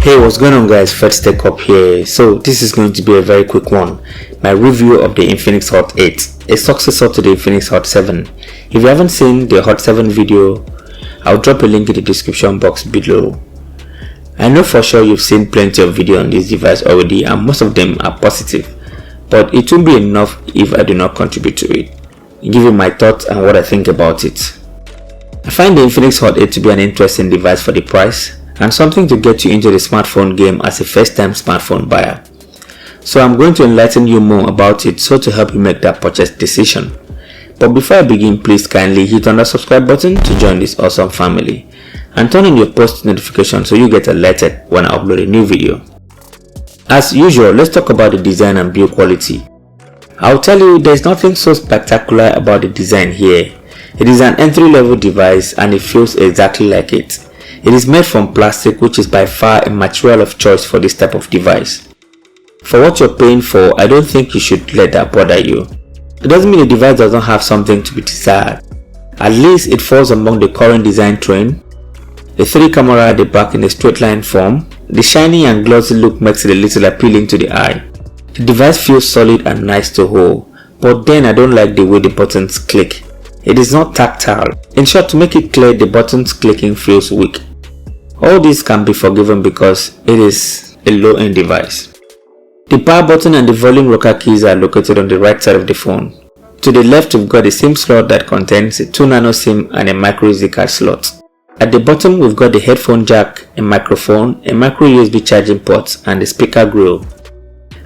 Hey, what's going on guys, fredstechhub here. So this is going to be a very quick one. My review of the Infinix Hot 8, a successor to the Infinix Hot 7. If you haven't seen the Hot 7 video, I'll drop a link in the description box below. I know for sure you've seen plenty of video on this device already and most of them are positive, but it won't be enough if I do not contribute to it, give you my thoughts and what I think about it. I find the Infinix Hot 8 to be an interesting device for the price and something to get you into the smartphone game as a first-time smartphone buyer. So I'm going to enlighten you more about it so to help you make that purchase decision. But before I begin, please kindly hit on the subscribe button to join this awesome family and turn on your post notifications so you get alerted when I upload a new video. As usual, let's talk about the design and build quality. I'll tell you there's nothing so spectacular about the design here. It is an entry-level device and it feels exactly like it. It is made from plastic, which is by far a material of choice for this type of device. For what you're paying for, I don't think you should let that bother you. It doesn't mean the device doesn't have something to be desired. At least it falls among the current design trend. The 3 camera at the back in a straight line form. The shiny and glossy look makes it a little appealing to the eye. The device feels solid and nice to hold, but then I don't like the way the buttons click. It is not tactile. In short, to make it clear, the buttons clicking feels weak. All this can be forgiven because it is a low-end device. The power button and the volume rocker keys are located on the right side of the phone. To the left, we've got a SIM slot that contains a 2 nano SIM and a micro SD card slot. At the bottom, we've got the headphone jack, a microphone, a micro USB charging port, and the speaker grill.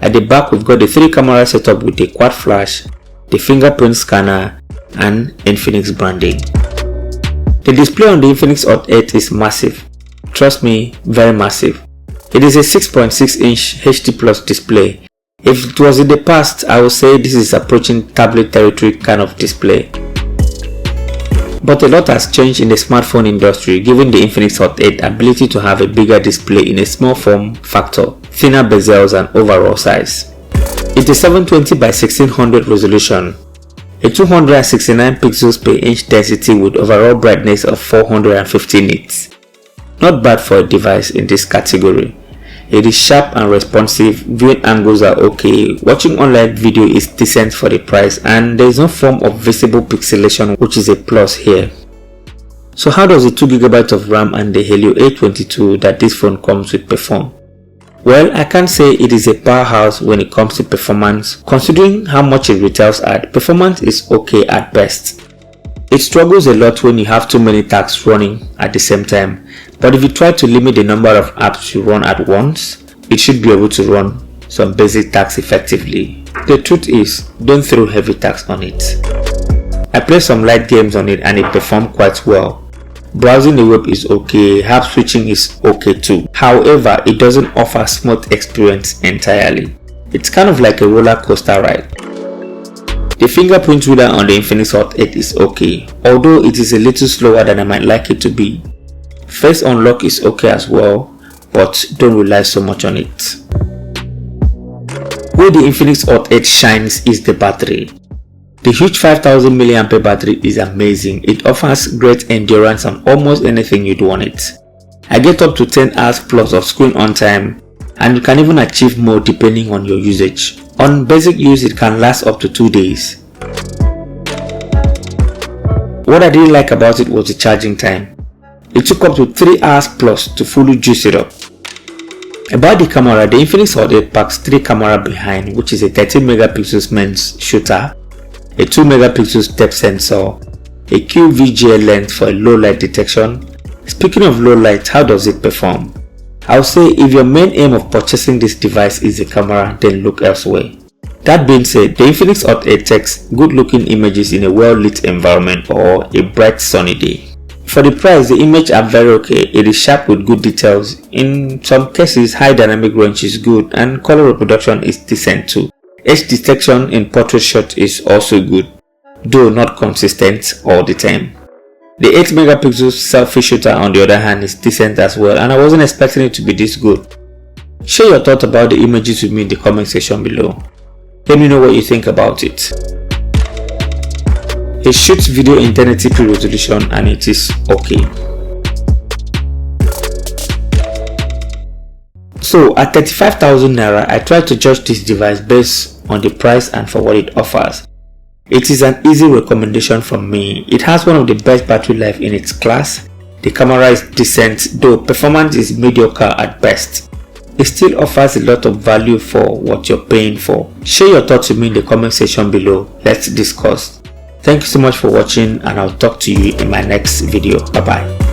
At the back, we've got the 3 camera setup with a quad flash, the fingerprint scanner, and Infinix branding. The display on the Infinix Hot 8 is massive. Trust me, very massive. It is a 6.6 inch HD Plus display. If it was in the past, I would say this is approaching tablet territory kind of display. But a lot has changed in the smartphone industry, giving the Infinix Hot 8 ability to have a bigger display in a small form factor, thinner bezels and overall size. It is 720 by 1600 resolution, a 269 pixels per inch density with overall brightness of 450 nits. Not bad for a device in this category. It is sharp and responsive, viewing angles are okay, watching online video is decent for the price, and there is no form of visible pixelation, which is a plus here. So how does the 2GB of RAM and the Helio A22 that this phone comes with perform? Well, I can't say it is a powerhouse when it comes to performance. Considering how much it retails at, performance is okay at best. It struggles a lot when you have too many tasks running at the same time, but if you try to limit the number of apps you run at once, it should be able to run some basic tasks effectively. The truth is, don't throw heavy tasks on it. I played some light games on it and it performed quite well. Browsing the web is okay, app switching is okay too. However, it doesn't offer a smooth experience entirely. It's kind of like a roller coaster ride. The fingerprint reader on the Infinix Hot 8 is okay, although it is a little slower than I might like it to be. Face unlock is okay as well, but don't rely so much on it. Where the Infinix Hot 8 shines is the battery. The huge 5000 mAh battery is amazing. It offers great endurance on almost anything you do on it. I get up to 10 hours plus of screen on time, and you can even achieve more depending on your usage. On basic use, it can last up to 2 days. What I didn't like about it was the charging time. It took up to 3 hours plus to fully juice it up. About the camera, the Infinix Hot 8 packs 3 cameras behind, which is a 13 megapixels main shooter, a 2 megapixels depth sensor, a QVGA lens for a low light detection. Speaking of low light, how does it perform? I'll say if your main aim of purchasing this device is a camera, then look elsewhere. That being said, the Infinix Hot 8 takes good looking images in a well lit environment or a bright sunny day. For the price, the images are very okay. It is sharp with good details. In some cases, high dynamic range is good and color reproduction is decent too. Edge detection in portrait shot is also good, though not consistent all the time. The 8 megapixel selfie shooter on the other hand is decent as well, and I wasn't expecting it to be this good. Share your thoughts about the images with me in the comment section below. Let me know what you think about it. It shoots video in 1080p resolution and it is okay. So at 35,000 naira, I tried to judge this device based on the price and for what it offers. It is an easy recommendation from me. It has one of the best battery life in its class. The camera is decent, though performance is mediocre at best. It still offers a lot of value for what you're paying for. Share your thoughts with me in the comment section below. Let's discuss. Thank you so much for watching, and I'll talk to you in my next video. Bye bye.